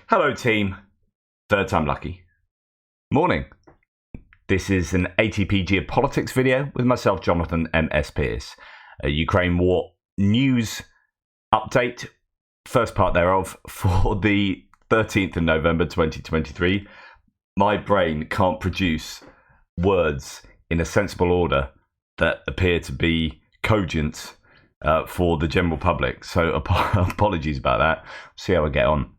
Hello team, third time lucky. Morning. This is an ATP Geopolitics video with myself, Jonathan M.S. Pearce. A Ukraine war news update, first part thereof, for the 13th of November 2023. My brain can't produce words in a sensible order that appear to be cogent for the general public. So apologies about that. See how I get on.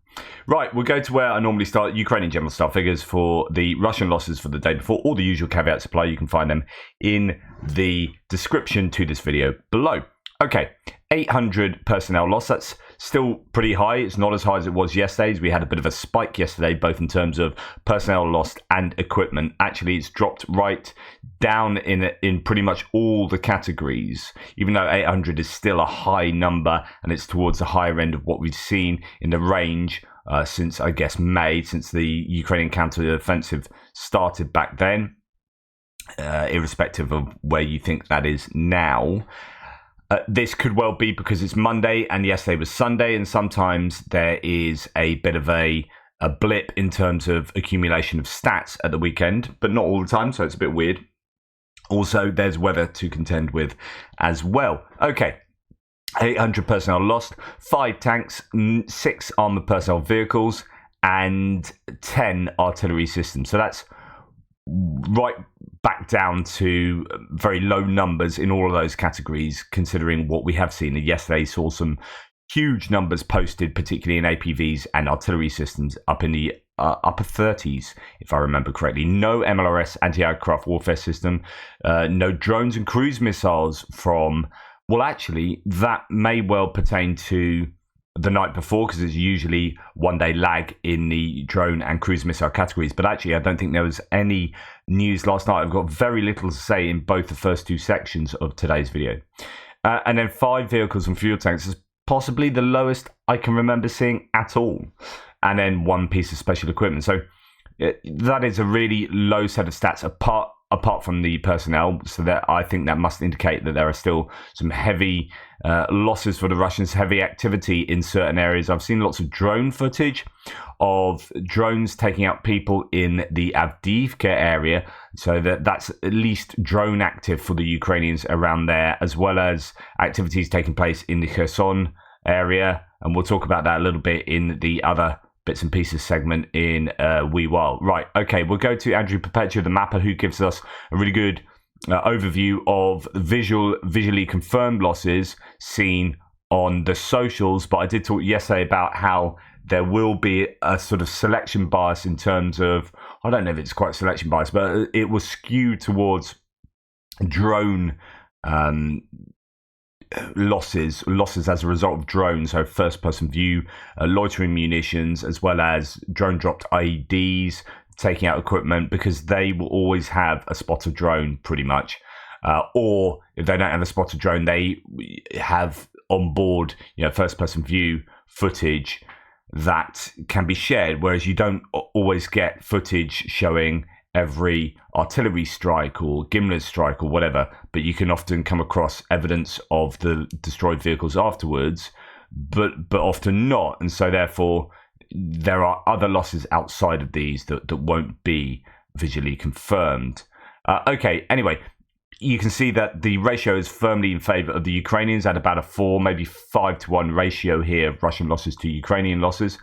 Right, we'll go to where I normally start. Ukrainian general staff figures for the Russian losses for the day before. All the usual caveats apply. You can find them in the description to this video below. Okay, 800 personnel loss. That's still pretty high. It's not as high as it was yesterday. We had a bit of a spike yesterday, both in terms of personnel lost and equipment. Actually, it's dropped right down in pretty much all the categories, even though 800 is still a high number, and it's towards the higher end of what we've seen in the range since, I guess, May, since the Ukrainian counter-offensive started back then, irrespective of where you think that is now. This could well be because it's Monday and yesterday was Sunday, and sometimes there is a bit of a blip in terms of accumulation of stats at the weekend, but not all the time, so it's a bit weird. Also, there's weather to contend with as well. Okay, 800 personnel lost, 5 tanks, 6 armoured personnel vehicles, and 10 artillery systems. So that's right back down to very low numbers in all of those categories, considering what we have seen. Yesterday saw some huge numbers posted, particularly in APVs and artillery systems, up in the upper 30s, if I remember correctly. No MLRS anti-aircraft warfare system, no drones and cruise missiles from, well, actually, that may well pertain to the night before, because it's usually one day lag in the drone and cruise missile categories. But actually, I don't think there was any news last night. I've got very little to say in both the first two sections of today's video. And then 5 vehicles and fuel tanks is possibly the lowest I can remember seeing at all. And then 1 piece of special equipment. So that is a really low set of stats apart from the personnel. So that I think that must indicate that there are still some heavy losses for the Russians, heavy activity in certain areas. I've seen lots of drone footage of drones taking out people in the Avdiivka area, so that's at least drone active for the Ukrainians around there, as well as activities taking place in the Kherson area, and we'll talk about that a little bit in the other bits and pieces segment in a wee while. Right, okay, we'll go to Andrew Perpetua, the mapper, who gives us a really good overview of visually confirmed losses seen on the socials. But I did talk yesterday about how there will be a sort of selection bias in terms of, I don't know if it's quite selection bias, but it was skewed towards drone losses as a result of drones, so first person view, loitering munitions, as well as drone dropped IEDs, taking out equipment, because they will always have a spotted drone pretty much, or if they don't have a spotted drone, they have on board, first person view footage that can be shared, whereas you don't always get footage showing every artillery strike or Gimler's strike or whatever, but you can often come across evidence of the destroyed vehicles afterwards, but often not. And so therefore there are other losses outside of these that won't be visually confirmed. Okay, anyway, you can see that the ratio is firmly in favor of the Ukrainians at about a 4, maybe 5-to-1 ratio here of Russian losses to Ukrainian losses.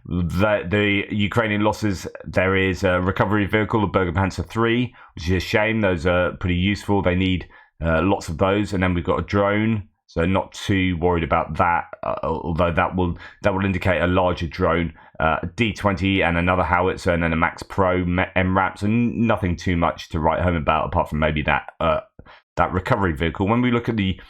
The Ukrainian losses, there is a recovery vehicle, the Bergenpanzer 3, which is a shame. Those are pretty useful. They need lots of those. And then we've got a drone, so not too worried about that, although that will indicate a larger drone, D20 and another howitzer, and then a Max Pro MRAP, so nothing too much to write home about, apart from maybe that recovery vehicle. When we look at the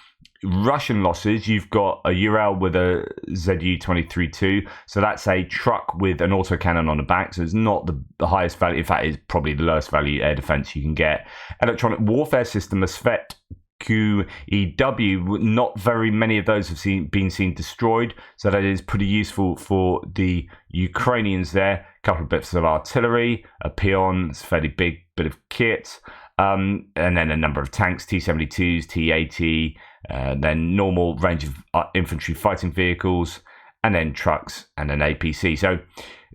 Russian losses, you've got a Ural with a ZU-23-2, so that's a truck with an autocannon on the back, so it's not the highest value. In fact, it's probably the lowest value air defense you can get. Electronic warfare system, a Svet QEW, not very many of those have been seen destroyed, so that is pretty useful for the Ukrainians there. A couple of bits of artillery, a Pion, it's a fairly big bit of kit, and then a number of tanks, T-72s, T-80, then normal range of infantry fighting vehicles, and then trucks and an APC. So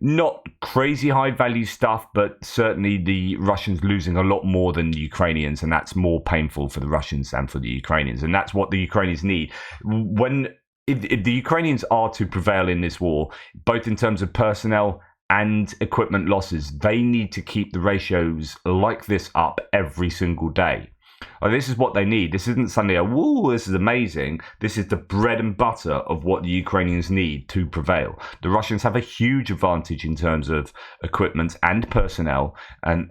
Not crazy high value stuff, but certainly the Russians losing a lot more than the Ukrainians, and that's more painful for the Russians than for the Ukrainians, and that's what the Ukrainians need. If the Ukrainians are to prevail in this war, both in terms of personnel and equipment losses, they need to keep the ratios like this up every single day. This is what they need. This isn't suddenly whoa, this is amazing. This is the bread and butter of what the Ukrainians need to prevail. The Russians have a huge advantage in terms of equipment and personnel, and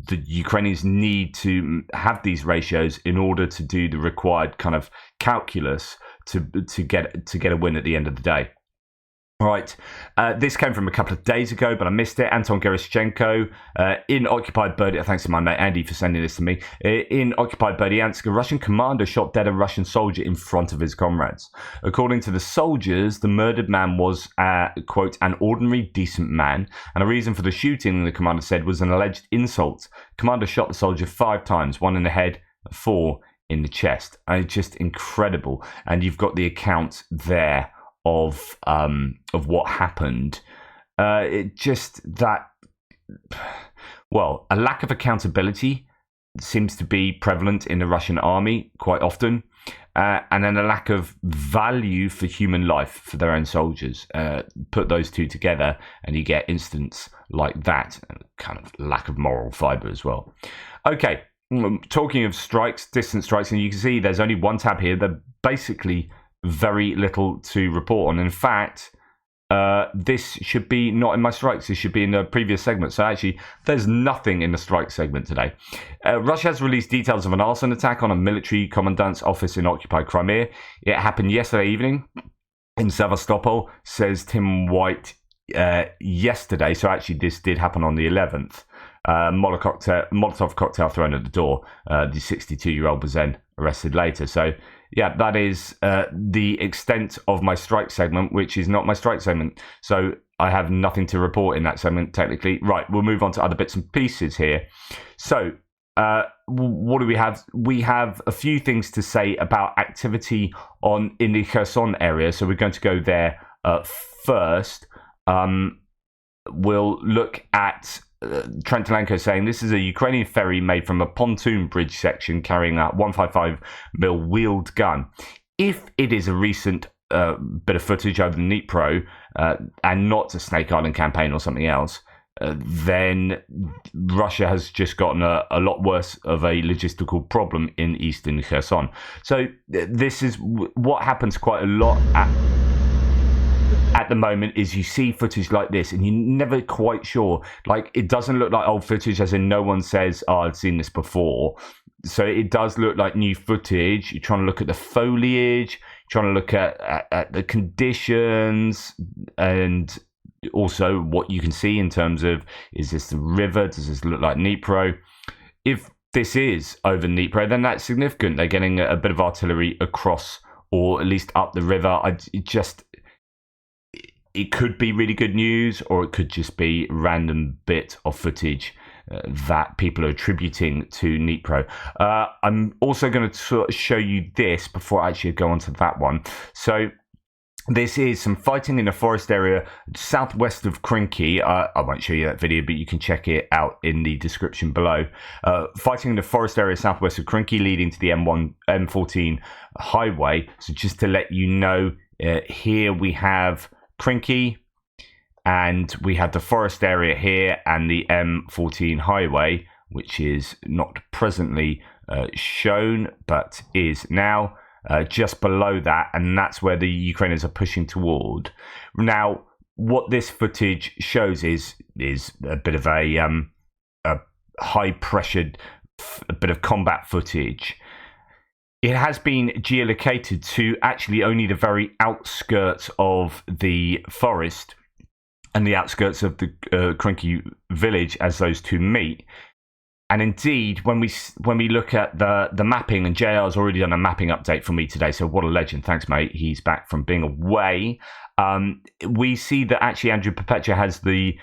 the Ukrainians need to have these ratios in order to do the required kind of calculus to get a win at the end of the day. All right, this came from a couple of days ago, but I missed it. Anton Gerashchenko in occupied Berdyansk. Thanks to my mate Andy for sending this to me. In occupied Berdyansk, a Russian commander shot dead a Russian soldier in front of his comrades. According to the soldiers, the murdered man was, quote, an ordinary, decent man, and a reason for the shooting, the commander said, was an alleged insult. Commander shot the soldier 5 times, 1 in the head, 4 in the chest. Just incredible. And you've got the account there of what happened. A lack of accountability seems to be prevalent in the Russian army quite often, and then a lack of value for human life for their own soldiers. Put those two together and you get incidents like that, and kind of lack of moral fiber as well. Okay, talking of strikes, distant strikes, and you can see there's only one tab here. They're basically very little to report on. In fact, this should be not in my strikes. This should be in the previous segment. So actually, there's nothing in the strike segment today. Russia has released details of an arson attack on a military commandant's office in occupied Crimea. It happened yesterday evening in Sevastopol, says Tim White yesterday. So actually, this did happen on the 11th. Molotov cocktail thrown at the door. The 62-year-old was then arrested later. So yeah, that is the extent of my strike segment, which is not my strike segment. So I have nothing to report in that segment, technically. Right, we'll move on to other bits and pieces here. So what do we have? We have a few things to say about activity in the Kherson area. So we're going to go there first. We'll look at Trent Telenko saying this is a Ukrainian ferry made from a pontoon bridge section carrying a 155mm wheeled gun. If it is a recent bit of footage over the Dnipro and not a Snake Island campaign or something else, then Russia has just gotten a lot worse of a logistical problem in eastern Kherson. So this is what happens quite a lot at the moment, is you see footage like this and you're never quite sure. Like, it doesn't look like old footage, as in no one says, oh, I've seen this before. So it does look like new footage. You're trying to look at the foliage, trying to look at the conditions, and also what you can see in terms of, is this the river? Does this look like Dnipro? If this is over Dnipro, then that's significant. They're getting a bit of artillery across, or at least up the river. It could be really good news, or it could just be a random bit of footage that people are attributing to Dnipro. I'm also going to show you this before I actually go on to that one. So this is some fighting in a forest area southwest of Krinky. I won't show you that video, but you can check it out in the description below. Fighting in the forest area southwest of Krinky, leading to the M14 highway. So just to let you know, here we have Krinky, and we have the forest area here and the M14 highway, which is not presently shown but is now just below that, and that's where the Ukrainians are pushing toward. Now, what this footage shows is a bit of a high pressured, a bit of combat footage. It has been geolocated to actually only the very outskirts of the forest and the outskirts of the Krinky village as those two meet. And indeed, when we look at the mapping, and JR's already done a mapping update for me today, so what a legend. Thanks, mate. He's back from being away. We see that actually Andrew Perpetua has the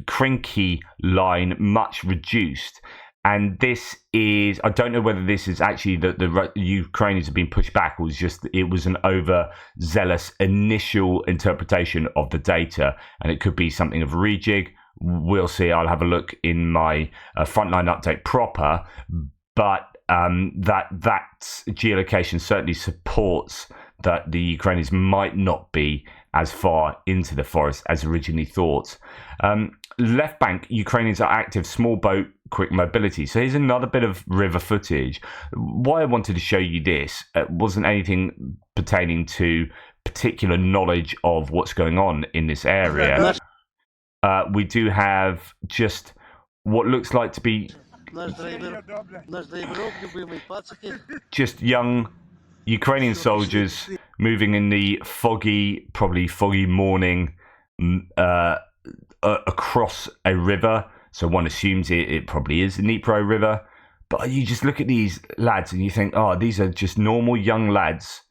Krinky line much reduced. And this is, I don't know whether this is actually that the Ukrainians have been pushed back, or it was an overzealous initial interpretation of the data, and it could be something of a rejig. We'll see. I'll have a look in my frontline update proper, but that geolocation certainly supports that the Ukrainians might not be as far into the forest as originally thought. Left bank, Ukrainians are active, small boat, quick mobility. So here's another bit of river footage. Why I wanted to show you this wasn't anything pertaining to particular knowledge of what's going on in this area. We do have just what looks like to be just young Ukrainian soldiers moving in the probably foggy morning across a river. So one assumes it probably is the Dnipro River. But you just look at these lads and you think, oh, these are just normal young lads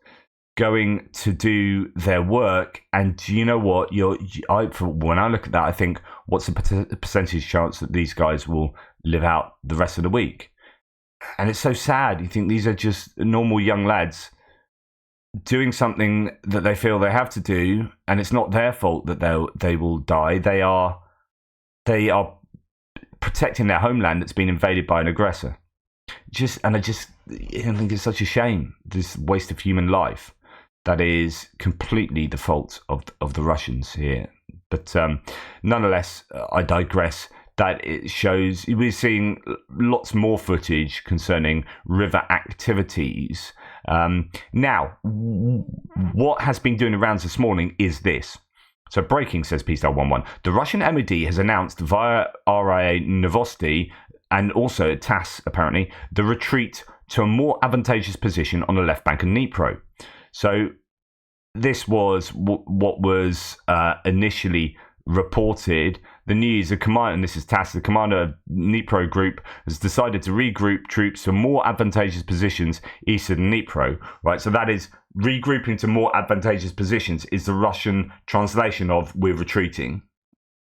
going to do their work. And do you know what? When I look at that, I think, what's the percentage chance that these guys will live out the rest of the week? And it's so sad. You think these are just normal young lads doing something that they feel they have to do, and it's not their fault that they will die. They are protecting their homeland that's been invaded by an aggressor. I think it's such a shame, this waste of human life that is completely the fault of the Russians here. But nonetheless, I digress. That it shows we're seeing lots more footage concerning river activities. Now, what has been doing the rounds this morning is this. So breaking, says PSTAR11. The Russian MOD has announced via RIA Novosti and also TASS, apparently, the retreat to a more advantageous position on the left bank of Dnipro. So this was what was initially reported. The news, the commander, and this is TASS, the commander of Dnipro group has decided to regroup troops to more advantageous positions east of Dnipro, right? So that is regrouping to more advantageous positions is the Russian translation of we're retreating.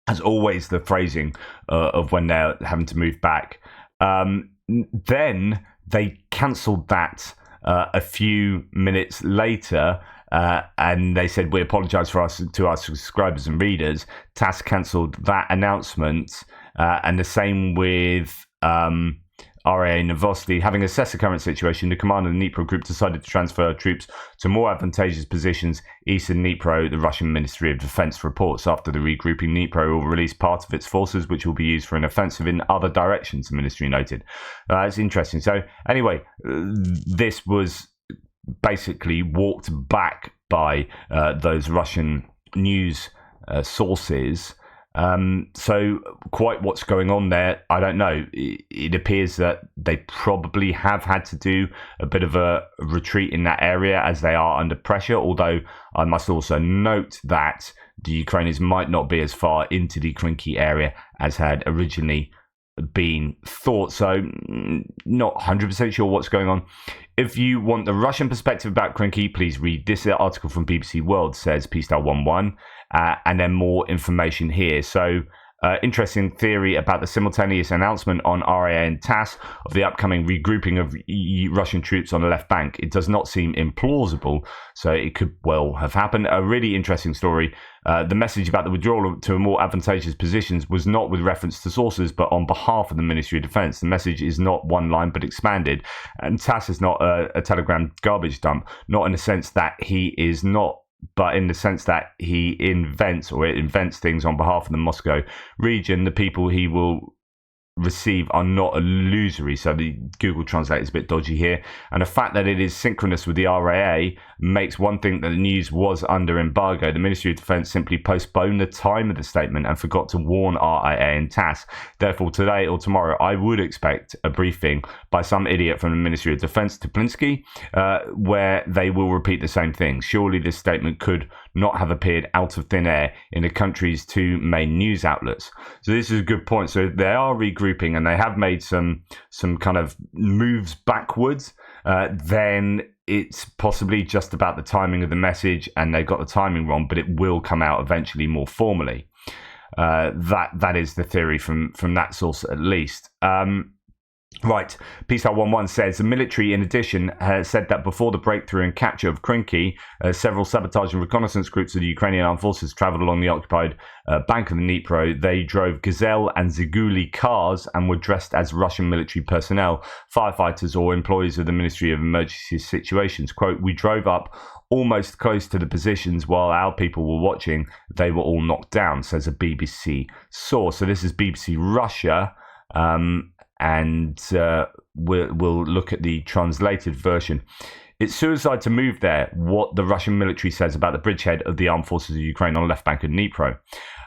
As always, the phrasing of when they're having to move back. Then they cancelled that a few minutes later, and they said, we apologise to our subscribers and readers. TASS cancelled that announcement, and the same with RIA Novosti. Having assessed the current situation, the commander of the Dnipro group decided to transfer troops to more advantageous positions east of Dnipro, the Russian Ministry of Defense reports. After the regrouping, Dnipro will release part of its forces, which will be used for an offensive in other directions, the ministry noted. It's interesting. So anyway, this was basically walked back by those Russian news sources. So quite what's going on there, I don't know. It appears that they probably have had to do a bit of a retreat in that area as they are under pressure, although I must also note that the Ukrainians might not be as far into the Krinky area as had originally been thought. So not 100% sure what's going on. If you want the Russian perspective about Krinky, please read this article from BBC World, says PSTAR11, and then more information here. So interesting theory about the simultaneous announcement on RIA and TASS of the upcoming regrouping of Russian troops on the left bank. It does not seem implausible, so it could well have happened. A really interesting story. The message about the withdrawal to more advantageous positions was not with reference to sources, but on behalf of the Ministry of Defense. The message is not one line, but expanded. And TASS is not a Telegram garbage dump, not in the sense that he is not, but in the sense that he invents things on behalf of the Moscow region. The people he will receive are not illusory. So the Google Translate is a bit dodgy here. And the fact that it is synchronous with the RIA makes one think that the news was under embargo. The Ministry of Defense simply postponed the time of the statement and forgot to warn RIA and TASS. Therefore, today or tomorrow, I would expect a briefing by some idiot from the Ministry of Defense, Toplinsky, where they will repeat the same thing. Surely this statement could not have appeared out of thin air in the country's two main news outlets. So this is a good point. So they are regrouping and they have made some kind of moves backwards. Then it's possibly just about the timing of the message and they got the timing wrong, but it will come out eventually more formally. That is the theory from that source at least. Right, Peace11 says the military, in addition, has said that before the breakthrough and capture of Krinky, several sabotage and reconnaissance groups of the Ukrainian armed forces traveled along the occupied bank of the Dnipro. They drove Gazelle and Ziguli cars and were dressed as Russian military personnel, firefighters, or employees of the Ministry of Emergency Situations. Quote, "We drove up almost close to the positions while our people were watching. They were all knocked down," says a BBC source. So this is BBC Russia. And we'll look at the translated version. It's suicide to move there, what the Russian military says about the bridgehead of the armed forces of Ukraine on the left bank of Dnipro.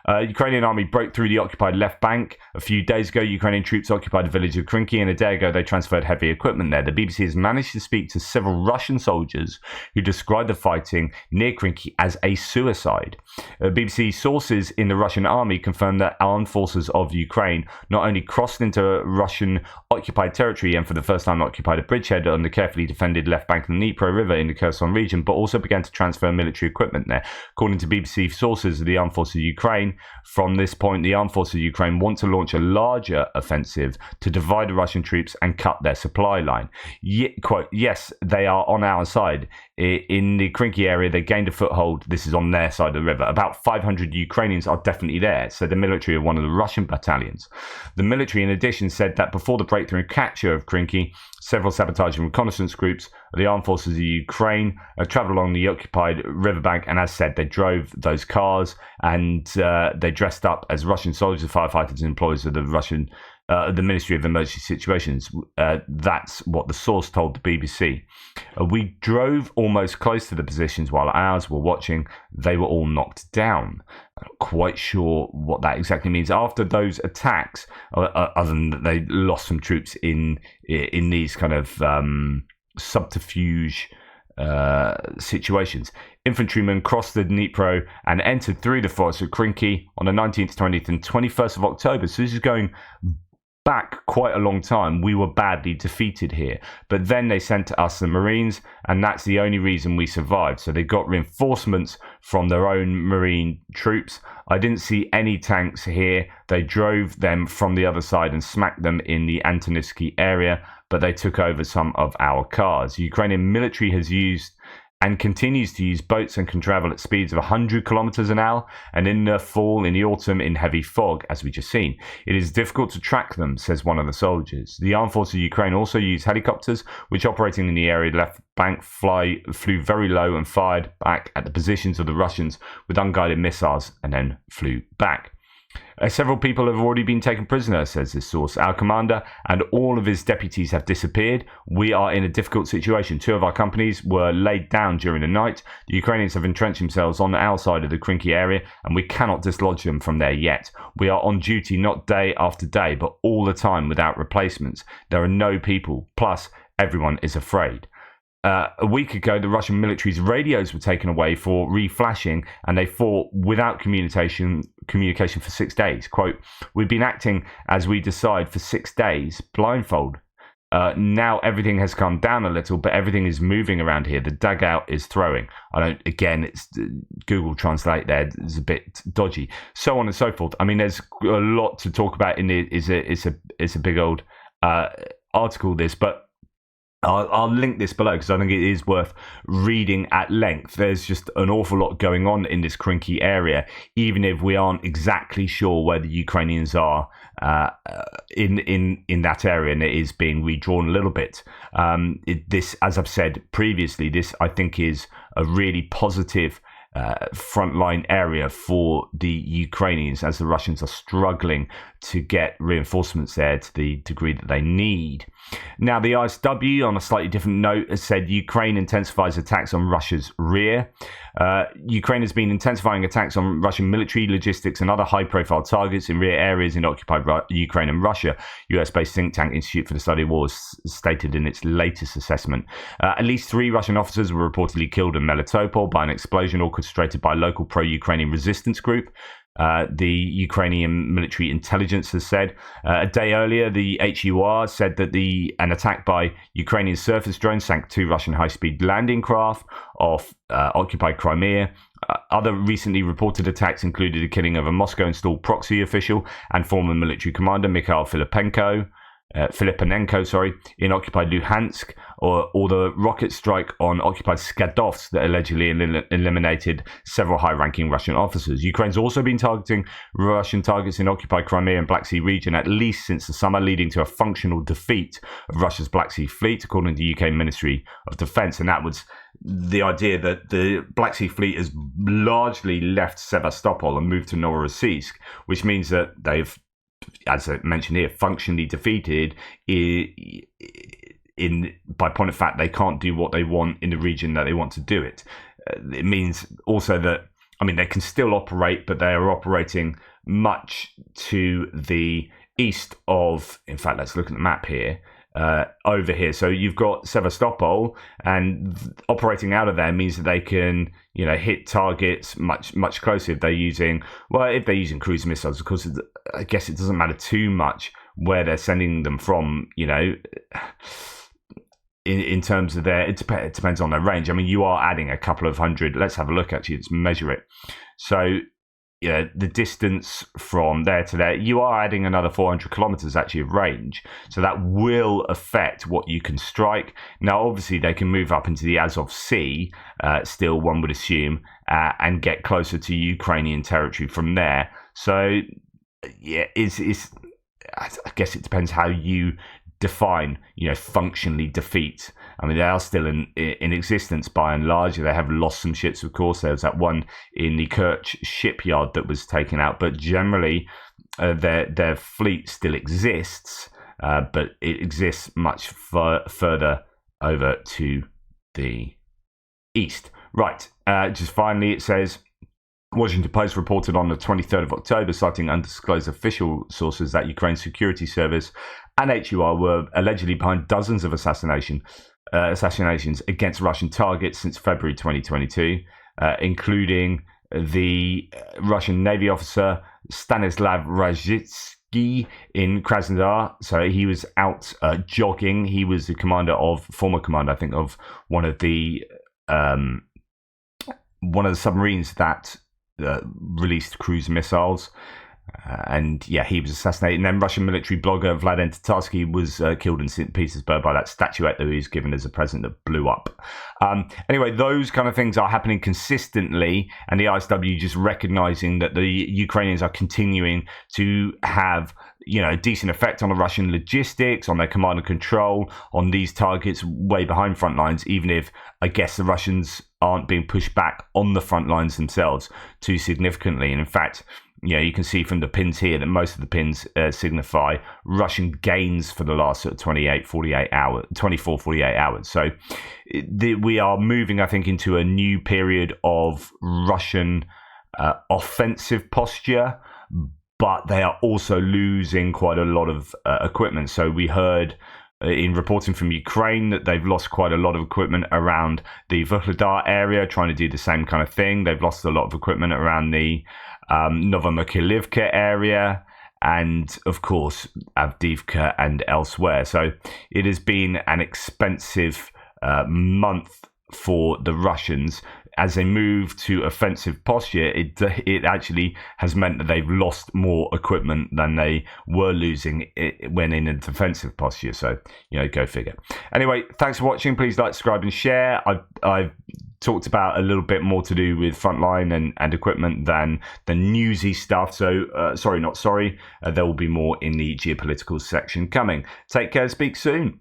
Ukrainian army broke through the occupied left bank. A few days ago, Ukrainian troops occupied the village of Krinky, and a day ago they transferred heavy equipment there. The BBC has managed to speak to several Russian soldiers who described the fighting near Krinky as a suicide. BBC sources in the Russian army confirmed that armed forces of Ukraine not only crossed into Russian occupied territory and for the first time occupied a bridgehead on the carefully defended left bank of the Dnipro River in the Kherson region, but also began to transfer military equipment there. According to BBC sources of the armed forces of Ukraine, from this point, the armed forces of Ukraine want to launch a larger offensive to divide the Russian troops and cut their supply line. Quote, "Yes, they are on our side. In the Krinky area, they gained a foothold." This is on their side of the river. "About 500 Ukrainians are definitely there," so the military of one of the Russian battalions. The military, in addition, said that before the breakthrough and capture of Krinky, several sabotage and reconnaissance groups of the armed forces of Ukraine traveled along the occupied riverbank, and as said, they drove those cars and they dressed up as Russian soldiers, firefighters, and employees of the Ministry of Emergency Situations. That's what the source told the BBC. "We drove almost close to the positions while ours were watching. They were all knocked down." I'm not quite sure what that exactly means. After those attacks, other than that they lost some troops in these kind of subterfuge situations. Infantrymen crossed the Dnipro and entered through the forest of Krinky on the 19th, 20th, and 21st of October. So this is going back quite a long time. We were badly defeated here, but then they sent us the Marines, and that's the only reason we survived. So they got reinforcements from their own Marine troops. I didn't see any tanks here. They drove them from the other side and smacked them in the Antonivsky area, but they took over some of our cars. The Ukrainian military has used and continues to use boats and can travel at speeds of 100 kilometers an hour, and in the fall, in the autumn, in heavy fog, as we just seen. It is difficult to track them, says one of the soldiers. The armed forces of Ukraine also use helicopters, which operating in the area left bank flew very low and fired back at the positions of the Russians with unguided missiles and then flew back. Several people have already been taken prisoner, says this source. Our commander and all of his deputies have disappeared. We are in a difficult situation. 2 of our companies were laid down during the night. The Ukrainians have entrenched themselves on our side of the Krinky area, and we cannot dislodge them from there yet. We are on duty not day after day, but all the time without replacements. There are no people. Plus, everyone is afraid. A week ago, the Russian military's radios were taken away for reflashing, and they fought without communication for 6 days. Quote, "We've been acting as we decide for 6 days, blindfold. Now everything has calmed down a little, but everything is moving around here. The dugout is throwing." It's Google Translate there is a bit dodgy. So on and so forth. I mean, there's a lot to talk about in it. It's a big old article, this, but I'll link this below because I think it is worth reading at length. There's just an awful lot going on in this Krinky area, even if we aren't exactly sure where the Ukrainians are in that area, and it is being redrawn a little bit. This, as I've said previously, this I think is a really positive frontline area for the Ukrainians, as the Russians are struggling to get reinforcements there to the degree that they need. Now, the ISW, on a slightly different note, has said Ukraine intensifies attacks on Russia's rear. Ukraine has been intensifying attacks on Russian military, logistics, and other high-profile targets in rear areas in occupied Ukraine and Russia. US-based think tank Institute for the Study of Wars stated in its latest assessment. At least 3 Russian officers were reportedly killed in Melitopol by an explosion orchestrated by a local pro-Ukrainian resistance group. The Ukrainian military intelligence has said. A day earlier, the HUR said that an attack by Ukrainian surface drones sank 2 Russian high-speed landing craft off occupied Crimea. Other recently reported attacks included the killing of a Moscow-installed proxy official and former military commander Mikhail Filipenko. Filipenko, in occupied Luhansk, or the rocket strike on occupied Skadovsk that allegedly eliminated several high-ranking Russian officers. Ukraine's also been targeting Russian targets in occupied Crimea and Black Sea region at least since the summer, leading to a functional defeat of Russia's Black Sea Fleet, according to the UK Ministry of Defence. And that was the idea that the Black Sea Fleet has largely left Sevastopol and moved to Novorossiysk, which means that they've, as I mentioned here, functionally defeated by point of fact, they can't do what they want in the region that they want to do it. It means also that, they can still operate, but they are operating much to the east of, in fact, let's look at the map here, over here. So you've got Sevastopol, and operating out of there means that they can, hit targets much closer if they're using cruise missiles. Of course, I guess it doesn't matter too much where they're sending them from, in terms of it depends on their range. You are adding a couple of hundred. Let's have a look, actually. Let's measure it. So, the distance from there to there, you are adding another 400 kilometers actually of range. So that will affect what you can strike. Now, obviously, they can move up into the Azov Sea, still, one would assume, and get closer to Ukrainian territory from there. So, yeah, I guess it depends how you define, functionally defeat. They are still in existence by and large. They have lost some ships, of course. There was that one in the Kerch shipyard that was taken out, but generally their fleet still exists, but it exists much further over to the east. Right, just finally, it says, Washington Post reported on the 23rd of October, citing undisclosed official sources, that Ukraine's security service and HUR were allegedly behind dozens of assassinations against Russian targets since February 2022, including the Russian Navy officer Stanislav Razhitsky in Krasnodar. So he was out jogging. He was the former commander, I think, of one of the submarines that released cruise missiles. And yeah, he was assassinated. And then Russian military blogger Vladimir Tatarsky was killed in St. Petersburg by that statuette that he was given as a present that blew up. Anyway, those kind of things are happening consistently, and the ISW just recognizing that the Ukrainians are continuing to have, a decent effect on the Russian logistics, on their command and control, on these targets way behind front lines, even if I guess the Russians aren't being pushed back on the front lines themselves too significantly. And in fact, you can see from the pins here that most of the pins signify Russian gains for the last sort of 24, 48 hours. So we are moving, I think, into a new period of Russian offensive posture, but they are also losing quite a lot of equipment. So we heard in reporting from Ukraine that they've lost quite a lot of equipment around the Vuhledar area, trying to do the same kind of thing. They've lost a lot of equipment around the Novomykhailivka area, and of course Avdiivka and elsewhere. So it has been an expensive month for the Russians. As they move to offensive posture, it actually has meant that they've lost more equipment than they were losing when in a defensive posture. So, go figure. Anyway, thanks for watching. Please like, subscribe, and share. I've talked about a little bit more to do with frontline and equipment than the newsy stuff. So, there will be more in the geopolitical section coming. Take care. Speak soon.